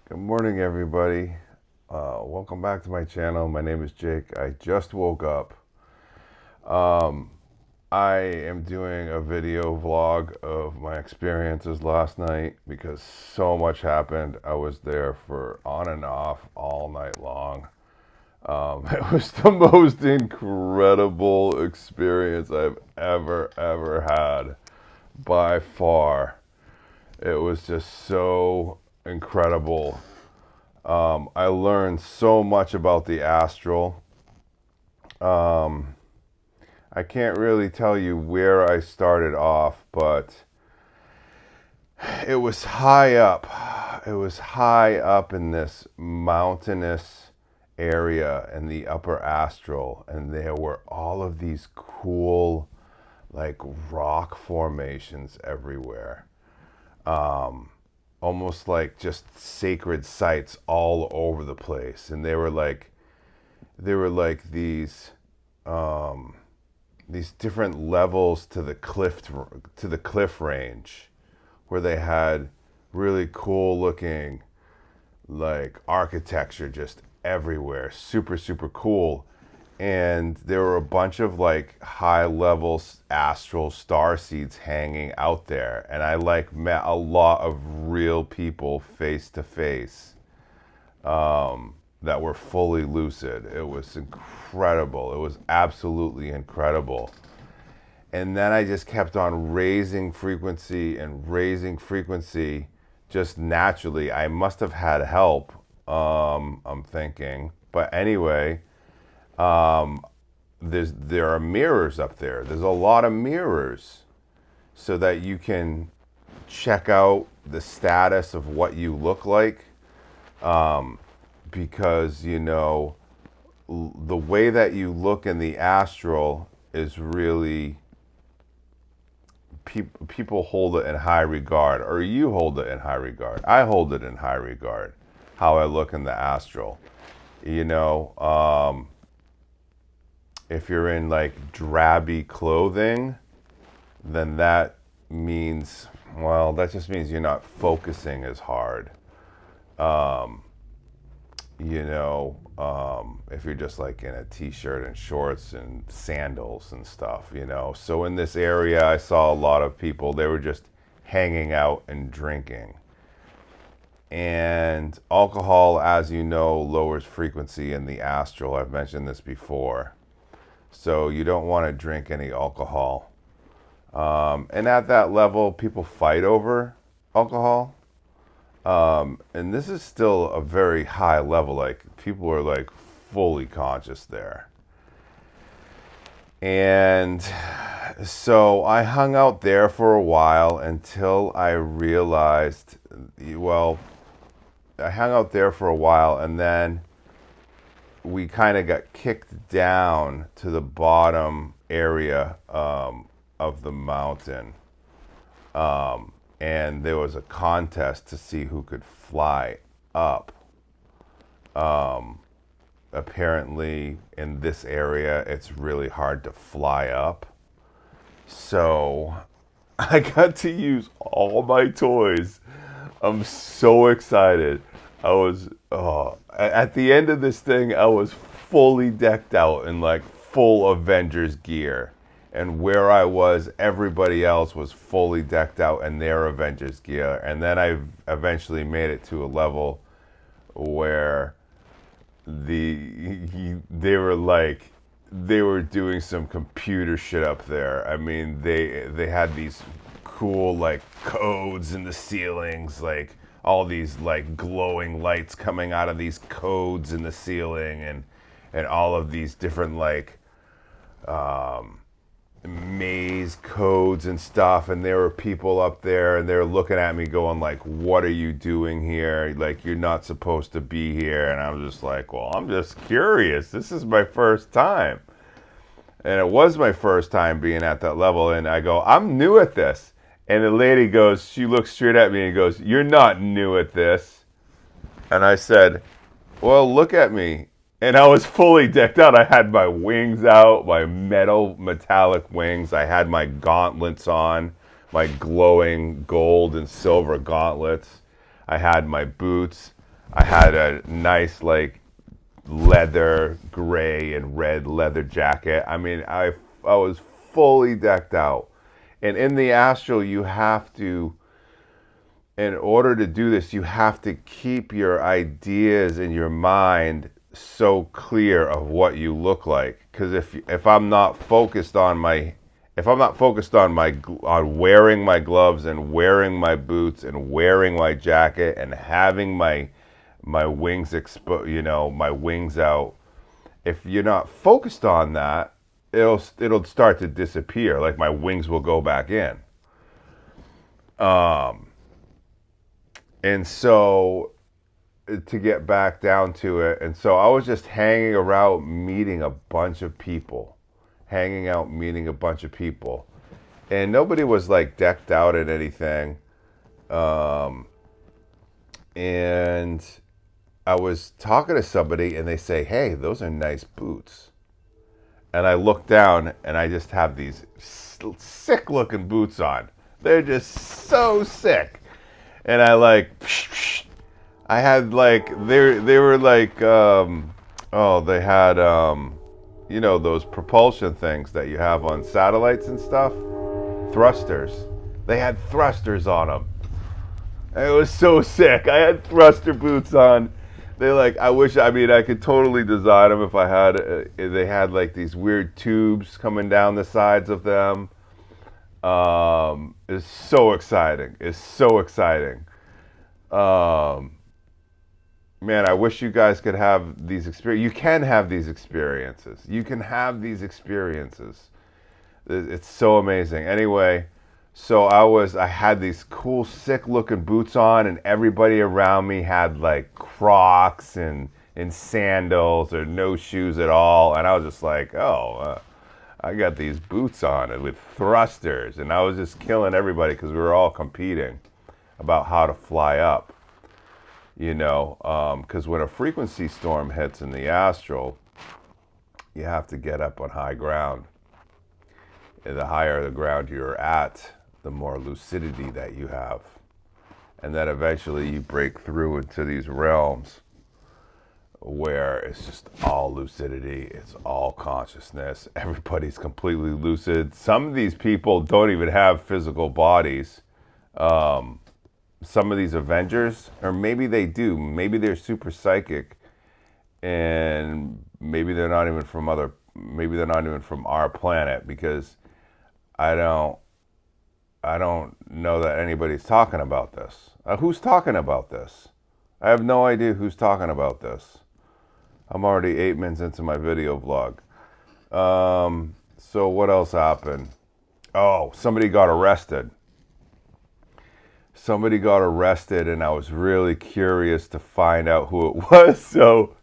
Good morning, everybody. Welcome back to my channel. My name is Jake. I just woke up. Um, I am doing a video vlog of my experiences last night because so much happened. I was there for on and off all night long. It was the most incredible experience I've ever had by far. It was just so incredible. I learned so much about the Astral. Um, I can't really tell you where I started off, but it was high up. It was high up in this mountainous area in the upper Astral, and there were all of these cool, like rock formations everywhere. Um, Almost like just sacred sites all over the place, and they were like um, these different levels to the cliff range, where they had really cool looking like architecture just everywhere, super cool. And there were a bunch of like high level astral star seeds hanging out there, and I like met a lot of real people face to face that were fully lucid. It was incredible. It was absolutely incredible. And then I just kept on raising frequency just naturally. I must have had help, I'm thinking. But anyway, there are mirrors up there. There's a lot of mirrors so that you can check out the status of what you look like, because the way that you look in the astral is really people hold it in high regard, or you hold it in high regard. I hold it in high regard, how I look in the astral. You know, if you're in like drabby clothing, then that means, well, that just means you're not focusing as hard. If you're just like in a t-shirt and shorts and sandals and stuff, So in this area, I saw a lot of people, they were just hanging out and drinking. And alcohol, as you know, lowers frequency in the astral. I've mentioned this before. So you don't want to drink any alcohol. And at that level, people fight over alcohol. And this is still a very high level. Like, people are like fully conscious there. And so I hung out there for a while until I realized, well, I hung out there for a while, and then we kind of got kicked down to the bottom area of the mountain. And there was a contest to see who could fly up. Apparently, in this area, it's really hard to fly up. So I got to use all my toys. I'm so excited. At the end of this thing, I was fully decked out in like full Avengers gear. And where I was, everybody else was fully decked out in their Avengers gear. And then I eventually made it to a level where they were doing some computer shit up there. I mean, they had these cool like codes in the ceilings, like all these like glowing lights coming out of these codes in the ceiling, and all of these different like maze codes and stuff. And there were people up there, and they're looking at me going like, what are you doing here? Like, you're not supposed to be here. And I'm just like, well, I'm just curious. This is my first time. And it was my first time being at that level. And I go, I'm new at this. And the lady goes, she looks straight at me and goes, you're not new at this. And I said, well, look at me. And I was fully decked out. I had my wings out, my metallic wings. I had my gauntlets on, my glowing gold and silver gauntlets. I had my boots. I had a nice like leather, gray and red leather jacket. I mean, I was fully decked out. And in the Astral, you have to, in order to do this, you have to keep your ideas in your mind so clear of what you look like. Because if I'm not focused on my, if I'm not focused on on wearing my gloves and wearing my boots and wearing my jacket and having my wings my wings out, if you're not focused on that, it'll start to disappear. Like my wings will go back in. Um, and so to get back down to it, and so I was just hanging around, meeting a bunch of people, hanging out, meeting a bunch of people, and nobody was like decked out in anything. Um, and I was talking to somebody, and they say, "Hey, those are nice boots." And I look down and I just have these sick looking boots on. They're just so sick. And I like, I had like, they were like, oh, they had, those propulsion things that you have on satellites and stuff. Thrusters. They had thrusters on them. It was so sick. I had thruster boots on. They like, I mean, I could totally design them if I had, they had like these weird tubes coming down the sides of them. It's so exciting. It's so exciting. Um, Man, I wish you guys could have these experiences. You can have these experiences. You can have these experiences. It's so amazing. Anyway, so I had these cool, sick looking boots on, and everybody around me had like Crocs and sandals or no shoes at all. And I was just like, oh, I got these boots on and with thrusters. And I was just killing everybody because we were all competing about how to fly up, because when a frequency storm hits in the astral, you have to get up on high ground. And the higher the ground you're at, the more lucidity that you have. And then eventually you break through into these realms where it's just all lucidity, it's all consciousness. Everybody's completely lucid. Some of these people don't even have physical bodies. Some of these Avengers, or maybe they do, maybe they're super psychic, and maybe they're not even maybe they're not even from our planet, because I don't know that anybody's talking about this. Who's talking about this? I have no idea who's talking about this. I'm already 8 minutes into my video vlog. So what else happened? Oh, somebody got arrested. Somebody got arrested, and I was really curious to find out who it was. So,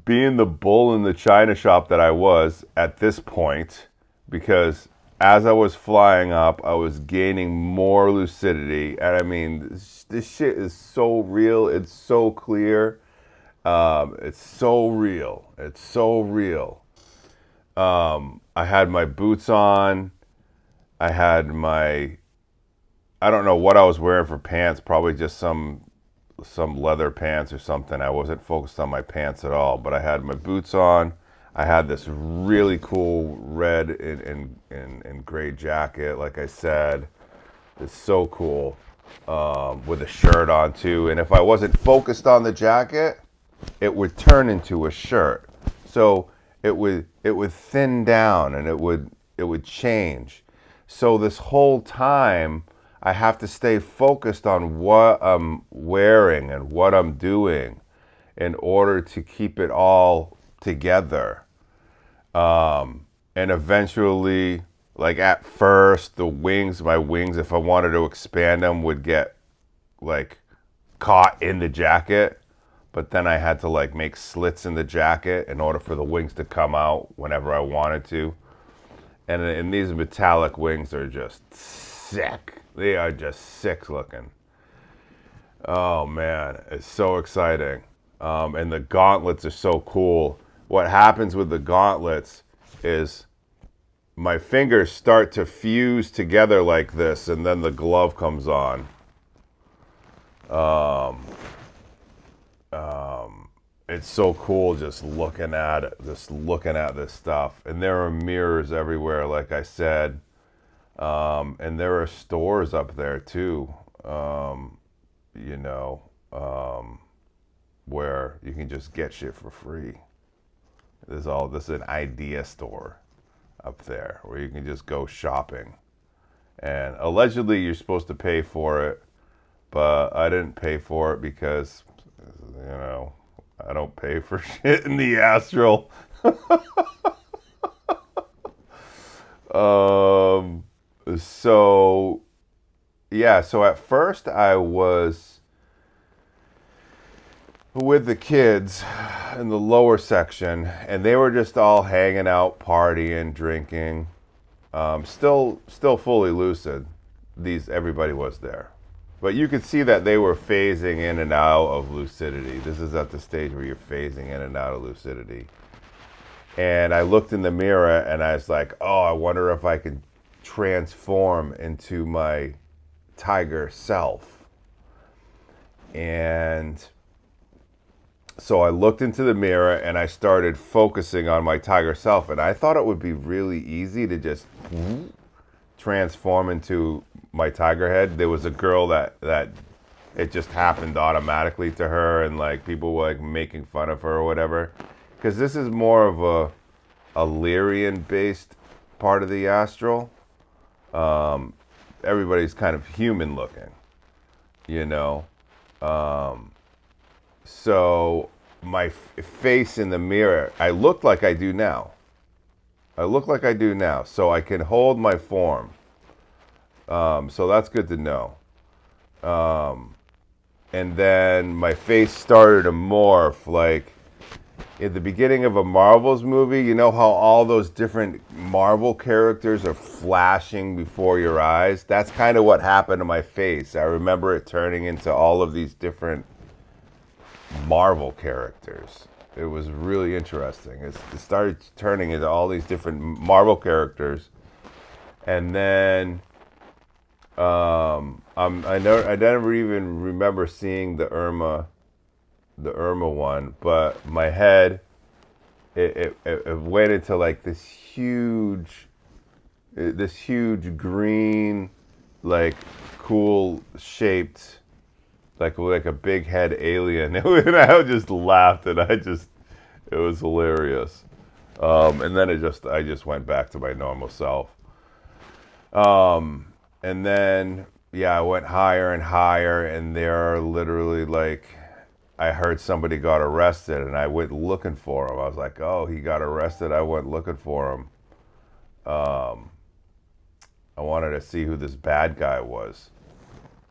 being the bull in the china shop that I was at this point, because as I was flying up, I was gaining more lucidity. And I mean, this shit is so real. It's so clear. It's so real. It's so real. I had my boots on. I had I don't know what I was wearing for pants. Probably just some leather pants or something. I wasn't focused on my pants at all. But I had my boots on. I had this really cool red and gray jacket, like I said. It's so cool, with a shirt on too. And if I wasn't focused on the jacket, it would turn into a shirt. So it would thin down, and it would change. So this whole time, I have to stay focused on what I'm wearing and what I'm doing in order to keep it all together. And eventually, like at first, my wings, if I wanted to expand them, would get like caught in the jacket. But then I had to like make slits in the jacket in order for the wings to come out whenever I wanted to. And these metallic wings are just sick. They are just sick looking. Oh man, it's so exciting. And the gauntlets are so cool. What happens with the gauntlets is my fingers start to fuse together like this, and then the glove comes on. it's so cool just looking at it, just looking at this stuff. And there are mirrors everywhere, like I said. And there are stores up there too, you know, where you can just get shit for free. This is an idea store up there where you can just go shopping. And allegedly you're supposed to pay for it, but I didn't pay for it because, you know, I don't pay for shit in the Astral. Um, so yeah, so at first I was with the kids in the lower section, and they were just all hanging out, partying, drinking, still fully lucid. Everybody was there, but you could see that they were phasing in and out of lucidity. This is at the stage where you're phasing in and out of lucidity. And I looked in the mirror and I was like, oh, I wonder if I could transform into my tiger self. And so I looked into the mirror and I started focusing on my tiger self. And I thought it would be really easy to just transform into my tiger head. There was a girl that it just happened automatically to her, and like people were like making fun of her or whatever. Because this is more of a Lyrian-based part of the Astral. Everybody's kind of human looking, you know. So my face in the mirror, I look like I do now. So I can hold my form. So that's good to know. And then my face started to morph like at the beginning of a Marvel's movie. You know how all those different Marvel characters are flashing before your eyes? That's kind of what happened to my face. I remember it turning into all of these different Marvel characters. It was really interesting. It started turning into all these different Marvel characters. And then I never even remember seeing the Irma one, but my head it went into like this huge green, like cool shaped, like a big head alien. And I just laughed, and it was hilarious. And then I just went back to my normal self. And then yeah, I went higher and higher, and there are literally like, I heard somebody got arrested, and I went looking for him. I was like, oh, he got arrested. I went looking for him. I wanted to see who this bad guy was.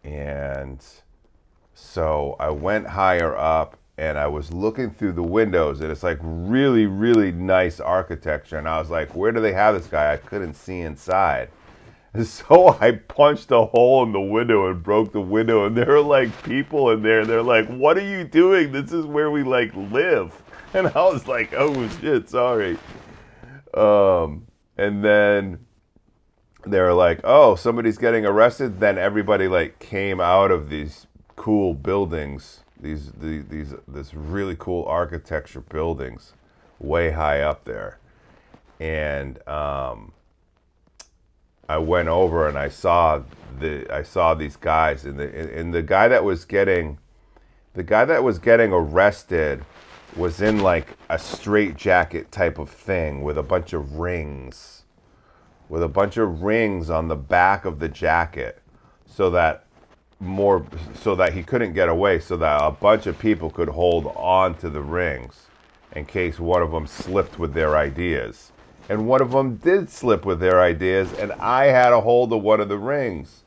And so I went higher up, and I was looking through the windows, and it's like really, really nice architecture. And I was like, where do they have this guy? I couldn't see inside. So I punched a hole in the window and broke the window, and there were like people in there. They're like, "What are you doing? This is where we like live." And I was like, "Oh shit, sorry." And then they were like, "Oh, somebody's getting arrested." Then everybody like came out of these cool buildings, this really cool architecture buildings, way high up there, and I went over and I saw these guys, and the guy that was getting arrested was in like a straitjacket type of thing with a bunch of rings, on the back of the jacket, so that he couldn't get away, so that a bunch of people could hold on to the rings in case one of them slipped with their ideas. And one of them did slip with their ideas, and I had a hold of one of the rings.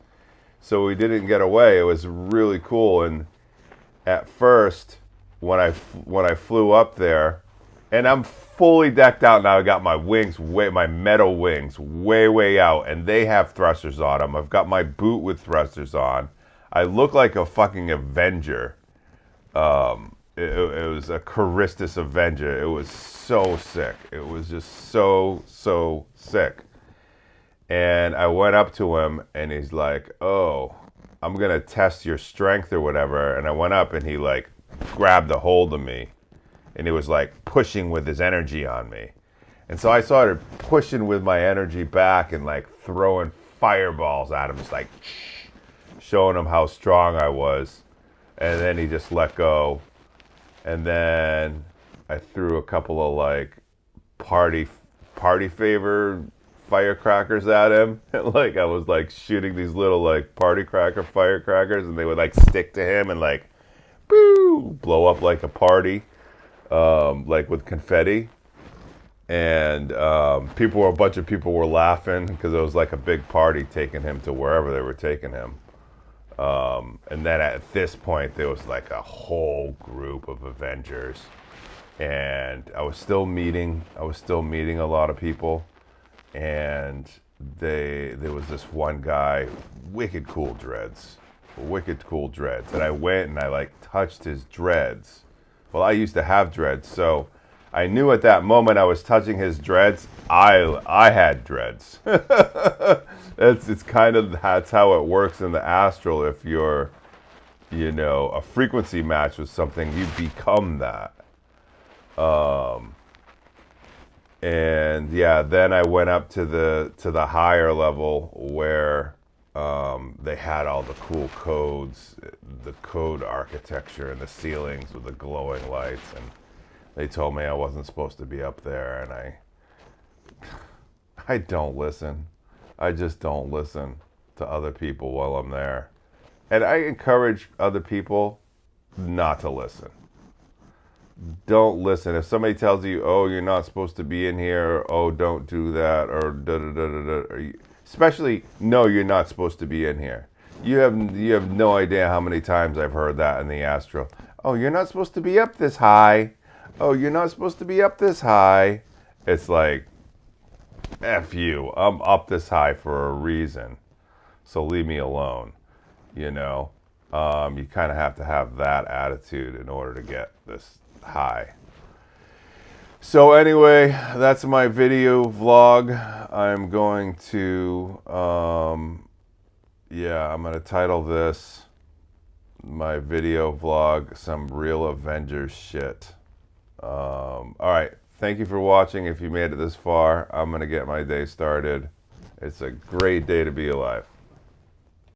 So he didn't get away. It was really cool. And at first, when I flew up there, and I'm fully decked out now, I got my wings, my metal wings, way out, and they have thrusters on them. I've got my boot with thrusters on. I look like a fucking Avenger. It was a Charistus Avenger. It was so sick. It was just so sick. And I went up to him, and he's like, "Oh, I'm gonna test your strength or whatever." And I went up, and he like grabbed a hold of me, and he was like pushing with his energy on me. And so I started pushing with my energy back and like throwing fireballs at him, just like showing him how strong I was. And then he just let go. And then I threw a couple of like party favor firecrackers at him. Like I was like shooting these little like firecrackers, and they would like stick to him and like boo, blow up like a party, like with confetti. And a bunch of people were laughing because it was like a big party taking him to wherever they were taking him. And then at this point, there was like a whole group of Avengers, and I was still meeting a lot of people, and there was this one guy, wicked cool dreads, and I went and I like touched his dreads. Well, I used to have dreads, so I knew at that moment I was touching his dreads, I had dreads. It's kind of, that's how it works in the astral. If you're, a frequency match with something, you become that. And yeah, then I went up to the higher level where they had all the cool codes, the code architecture and the ceilings with the glowing lights, and they told me I wasn't supposed to be up there, and I don't listen. I just don't listen to other people while I'm there. And I encourage other people not to listen. Don't listen. If somebody tells you, oh, you're not supposed to be in here, or, oh, don't do that, or da-da-da-da-da, especially, no, you're not supposed to be in here. You have no idea how many times I've heard that in the astral. Oh, you're not supposed to be up this high. Oh, you're not supposed to be up this high. It's like, F you. I'm up this high for a reason. So leave me alone. You kind of have to have that attitude in order to get this high. So anyway, that's my video vlog. I'm going to, I'm going to title this, my video vlog, Some Real Avengers Shit. All right. Thank you for watching. If you made it this far, I'm going to get my day started. It's a great day to be alive.